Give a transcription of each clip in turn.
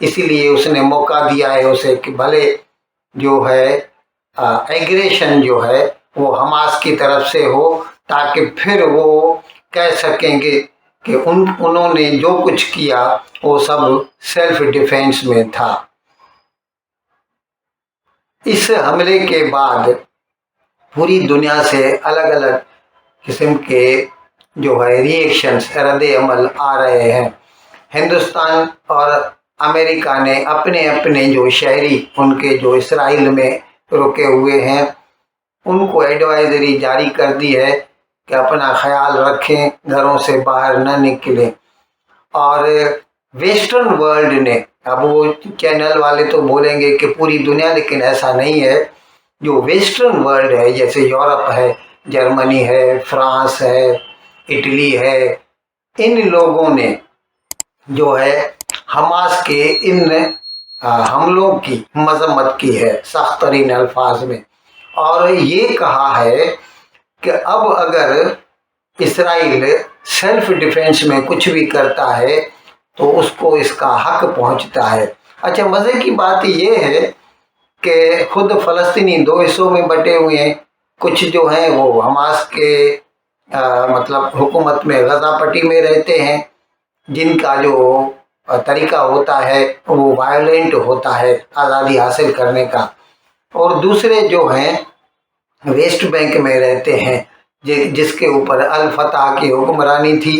اسی لیے اس نے موقع دیا ہے اسے کہ بھلے جو ہے ایگریشن جو ہے وہ حماس کی طرف سے ہو، تاکہ پھر وہ کہہ سکیں گے کہ انہوں نے جو کچھ کیا وہ سب سیلف ڈیفینس میں تھا۔ اس حملے کے بعد پوری دنیا سے الگ الگ قسم کے جو ہے ریئیکشنز، رد عمل آ رہے ہیں۔ ہندوستان اور امریکہ نے اپنے اپنے جو شہری ان کے جو اسرائیل میں رکے ہوئے ہیں ان کو ایڈوائزری جاری کر دی ہے کہ اپنا خیال رکھیں، گھروں سے باہر نہ نکلیں۔ اور ویسٹرن ورلڈ نے، اب وہ چینل والے تو بولیں گے کہ پوری دنیا، لیکن ایسا نہیں ہے۔ جو ویسٹرن ورلڈ ہے، جیسے یورپ ہے، جرمنی ہے، فرانس ہے، اٹلی ہے، ان لوگوں نے جو ہے حماس کے ان حملوں کی مذمت کی ہے سخت ترین الفاظ میں، اور یہ کہا ہے کہ اب اگر اسرائیل سیلف ڈیفینس میں کچھ بھی کرتا ہے تو اس کو اس کا حق پہنچتا ہے۔ اچھا، مزے کی بات یہ ہے کہ خود فلسطینی دو حصوں میں بٹے ہوئے ہیں، کچھ جو ہیں وہ حماس کے مطلب حکومت میں غزہ پٹی میں رہتے ہیں، جن کا جو طریقہ ہوتا ہے وہ وائلنٹ ہوتا ہے آزادی حاصل کرنے کا، اور دوسرے جو ہیں ویسٹ بینک میں رہتے ہیں، جس کے اوپر الفتح کی حکمرانی تھی،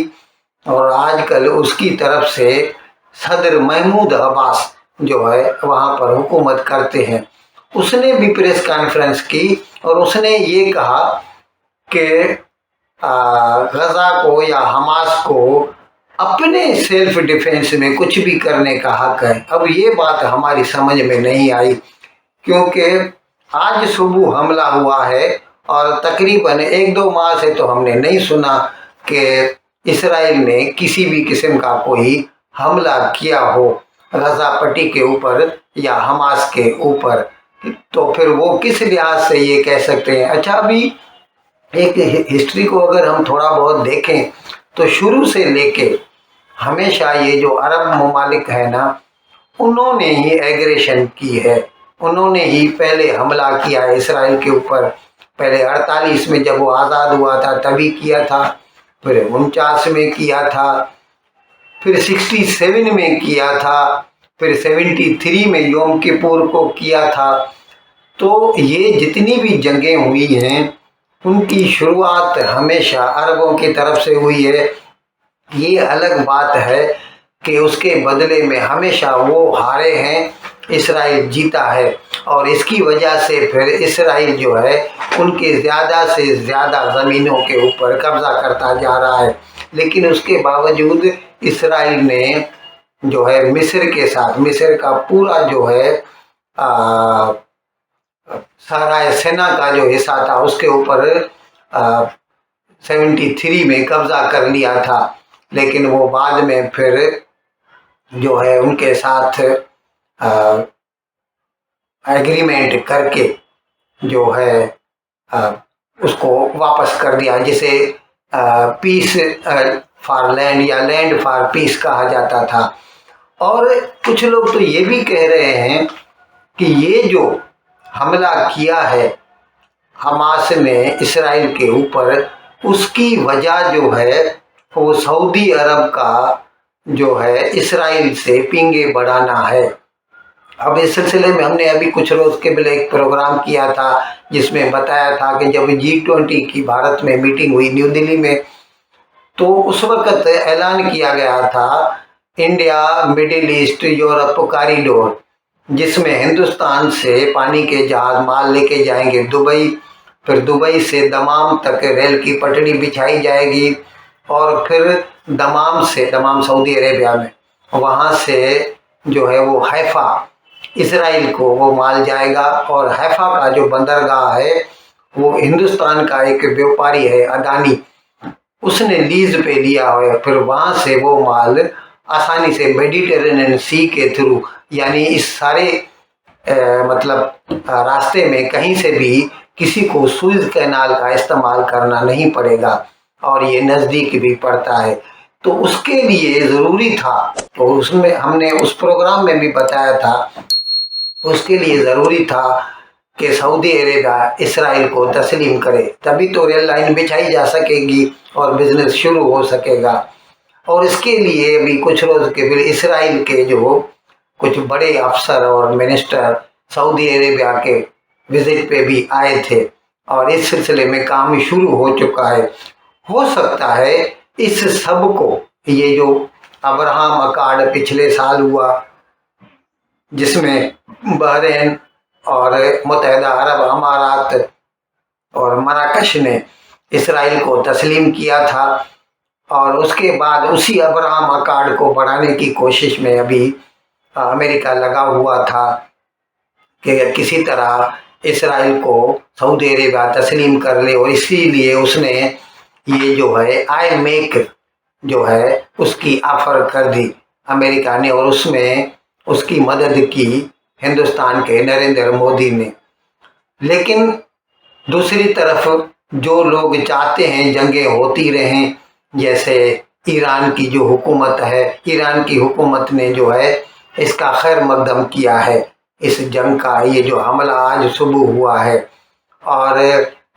اور آج کل اس کی طرف سے صدر محمود عباس جو ہے وہاں پر حکومت کرتے ہیں۔ اس نے بھی پریس کانفرنس کی اور اس نے یہ کہا کہ غزہ کو یا حماس کو اپنے سیلف ڈیفینس میں کچھ بھی کرنے کا حق ہے۔ اب یہ بات ہماری سمجھ میں نہیں آئی، کیونکہ آج صبح حملہ ہوا ہے اور تقریباً 1-2 ماہ سے تو ہم نے نہیں سنا کہ اسرائیل نے کسی بھی قسم کا کوئی حملہ کیا ہو غزہ پٹی کے اوپر یا حماس کے اوپر، تو پھر وہ کس لحاظ سے یہ کہہ سکتے ہیں؟ اچھا، ابھی ایک ہسٹری کو اگر ہم تھوڑا بہت دیکھیں تو شروع سے لے کے ہمیشہ یہ جو عرب ممالک ہیں نا، انہوں نے ہی ایگریشن کی ہے، انہوں نے ہی پہلے حملہ کیا ہے اسرائیل کے اوپر۔ پہلے 48 میں جب وہ آزاد ہوا تھا تبھی کیا تھا، پھر 49 میں کیا تھا، پھر 67 میں کیا تھا، پھر 73 میں یوم کپور کو کیا تھا۔ تو یہ جتنی بھی جنگیں ہوئی ہیں ان کی شروعات ہمیشہ عربوں کی طرف سے ہوئی ہے۔ یہ الگ بات ہے کہ اس کے بدلے میں ہمیشہ وہ ہارے ہیں، اسرائیل جیتا ہے، اور اس کی وجہ سے پھر اسرائیل جو ہے ان کے زیادہ سے زیادہ زمینوں کے اوپر قبضہ کرتا جا رہا ہے۔ لیکن اس کے باوجود اسرائیل نے جو ہے مصر کے ساتھ، مصر کا پورا جو ہے سہرائے سینا کا جو حصہ تھا اس کے اوپر 73 میں قبضہ کر لیا تھا، لیکن وہ بعد میں پھر جو ہے ان کے ساتھ ایگریمنٹ کر کے جو ہے اس کو واپس کر دیا، جسے پیس فار لینڈ یا لینڈ فار پیس کہا جاتا تھا۔ اور کچھ لوگ تو یہ بھی کہہ رہے ہیں کہ یہ جو حملہ کیا ہے حماس نے اسرائیل کے اوپر، اس کی وجہ جو ہے وہ سعودی عرب کا جو ہے اسرائیل سے پینگے بڑھانا ہے۔ اب اس سلسلے میں ہم نے ابھی کچھ روز قبل ایک پروگرام کیا تھا جس میں بتایا تھا کہ جب G20 کی بھارت میں میٹنگ ہوئی نیو دلی میں، تو اس وقت اعلان کیا گیا تھا India middle east Europe corridor, جس میں ہندوستان سے پانی کے جہاز مال لے کے جائیں گے دبئی، پھر دبئی سے دمام تک ریل کی پٹڑی بچھائی جائے گی، اور پھر دمام سعودی عربیہ میں، وہاں سے جو ہے وہ حیفا اسرائیل کو وہ مال جائے گا، اور حیفا کا جو بندرگاہ ہے وہ ہندوستان کا ایک بیوپاری ہے اڈانی، اس نے لیز پہ لیا ہوا ہے، پھر وہاں سے وہ مال آسانی سے میڈیٹرینین سی کے تھرو، یعنی اس سارے مطلب راستے میں کہیں سے بھی کسی کو سوئز کینال کا استعمال کرنا نہیں پڑے گا، اور یہ نزدیک بھی پڑتا ہے۔ تو اس کے لیے ضروری تھا، تو اس میں ہم نے اس پروگرام میں بھی بتایا تھا، اس کے لیے ضروری تھا کہ سعودی عربیہ اسرائیل کو تسلیم کرے، تبھی تو ریل لائن بچھائی جا سکے گی اور بزنس شروع ہو سکے گا۔ اور اس کے لیے بھی کچھ روز کے پھر اسرائیل کے جو کچھ بڑے افسر اور منسٹر سعودی عربیہ کے وزٹ پہ بھی آئے تھے، اور اس سلسلے میں کام شروع ہو چکا ہے۔ ہو سکتا ہے اس سب کو، یہ جو ابراہم اکارڈ پچھلے سال ہوا جس میں بحرین اور متحدہ عرب امارات اور مراکش نے اسرائیل کو تسلیم کیا تھا، اور اس کے بعد اسی ابراہم اکارڈ کو بڑھانے کی کوشش میں ابھی امریکہ لگا ہوا تھا کہ کسی طرح اسرائیل کو سعودی عربیہ تسلیم کر لے، اور اسی لیے اس نے یہ جو ہے آئی میک جو ہے اس کی آفر کر دی امریکہ نے، اور اس میں اس کی مدد کی ہندوستان کے نریندر مودی نے۔ لیکن دوسری طرف جو لوگ چاہتے ہیں جنگیں ہوتی رہیں، جیسے ایران کی جو حکومت ہے، ایران کی حکومت نے جو ہے اس کا خیر مقدم کیا ہے، اس جنگ کا، یہ جو حملہ آج صبح ہوا ہے، اور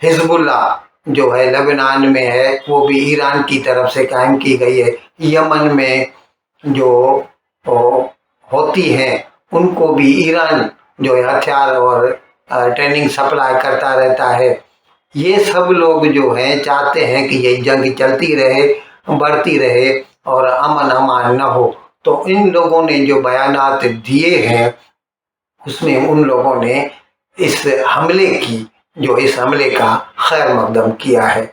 حزب اللہ جو ہے لبنان میں ہے وہ بھی ایران کی طرف سے قائم کی گئی ہے، یمن میں جو ہوتی ہیں ان کو بھی ایران جو ہے ہتھیار اور ٹریننگ سپلائی کرتا رہتا ہے۔ یہ سب لوگ جو ہیں چاہتے ہیں کہ یہ جنگ چلتی رہے، بڑھتی رہے اور امن امان نہ ہو۔ تو ان لوگوں نے جو بیانات دیے ہیں اس میں ان لوگوں نے اس حملے کا خیر مقدم کیا ہے۔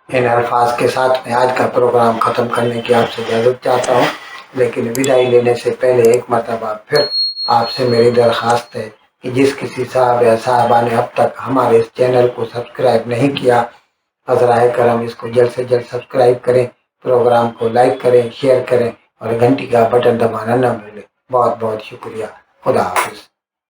ان الفاظ کے ساتھ میں آج کا پروگرام ختم کرنے کی آپ سے اجازت چاہتا ہوں، لیکن ودائی لینے سے پہلے ایک مرتبہ پھر آپ سے میری درخواست ہے کہ جس کسی صاحب یا صاحبہ نے اب تک ہمارے اس چینل کو سبسکرائب نہیں کیا، عذرائے کرم اس کو جلد سے جلد سبسکرائب کریں، پروگرام کو لائک کریں، شیئر کریں اور گھنٹی کا بٹن دبانا نہ بھولیں۔ بہت بہت شکریہ۔ خدا حافظ۔